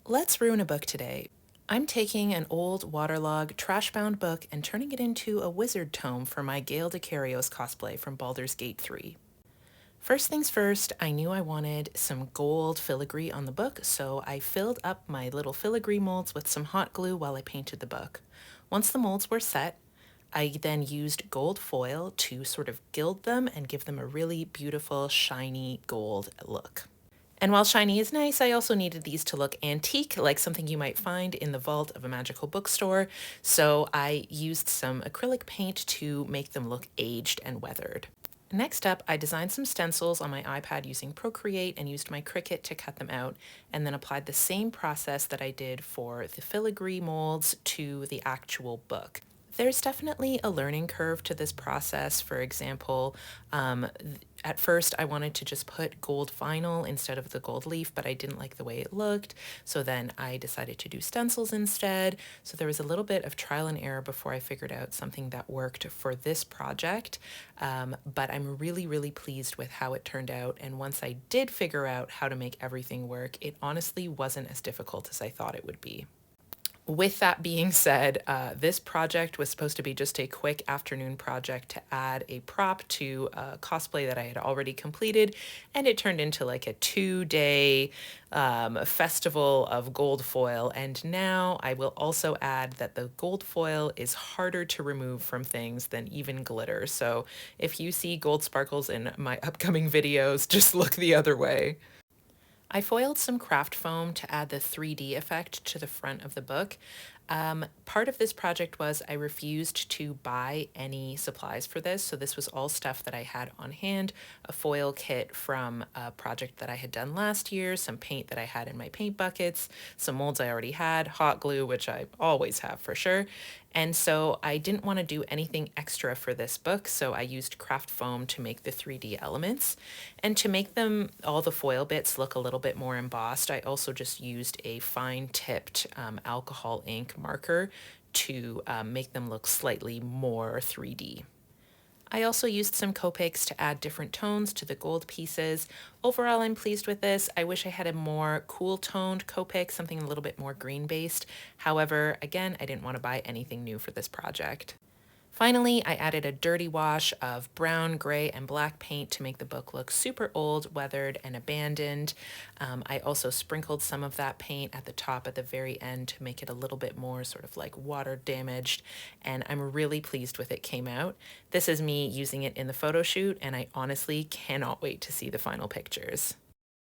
Let's ruin a book today. I'm taking an old waterlogged, trash-bound book and turning it into a wizard tome for my Gale Dekarios cosplay from Baldur's Gate 3. First things first, I knew I wanted some gold filigree on the book, so I filled up my little filigree molds with some hot glue while I painted the book. Once the molds were set, I then used gold foil to sort of gild them and give them a really beautiful, shiny gold look. And while shiny is nice, I also needed these to look antique, like something you might find in the vault of a magical bookstore, so I used some acrylic paint to make them look aged and weathered. Next up, I designed some stencils on my iPad using Procreate and used my Cricut to cut them out, and then applied the same process that I did for the filigree molds to the actual book. There's definitely a learning curve to this process. For example, at first I wanted to just put gold vinyl instead of the gold leaf, but I didn't like the way it looked. So then I decided to do stencils instead. So there was a little bit of trial and error before I figured out something that worked for this project. But I'm really, really pleased with how it turned out. And once I did figure out how to make everything work, it honestly wasn't as difficult as I thought it would be. With that being said, this project was supposed to be just a quick afternoon project to add a prop to a cosplay that I had already completed, and it turned into like a 2-day festival of gold foil. And now I will also add that the gold foil is harder to remove from things than even glitter. So if you see gold sparkles in my upcoming videos, just look the other way. I foiled some craft foam to add the 3D effect to the front of the book. Part of this project was I refused to buy any supplies for this, so this was all stuff that I had on hand, a foil kit from a project that I had done last year, some paint that I had in my paint buckets, some molds I already had, hot glue, which I always have for sure, and so I didn't want to do anything extra for this book, so I used craft foam to make the 3D elements. And to make them, all the foil bits look a little bit more embossed, I also just used a fine tipped alcohol ink marker to make them look slightly more 3D. I also used some Copics to add different tones to the gold pieces. Overall, I'm pleased with this. I wish I had a more cool toned Copic, something a little bit more green based. However, again, I didn't want to buy anything new for this project. Finally, I added a dirty wash of brown, gray, and black paint to make the book look super old, weathered, and abandoned. I also sprinkled some of that paint at the top at the very end to make it a little bit more sort of like water damaged, and I'm really pleased with it came out. This is me using it in the photo shoot, and I honestly cannot wait to see the final pictures.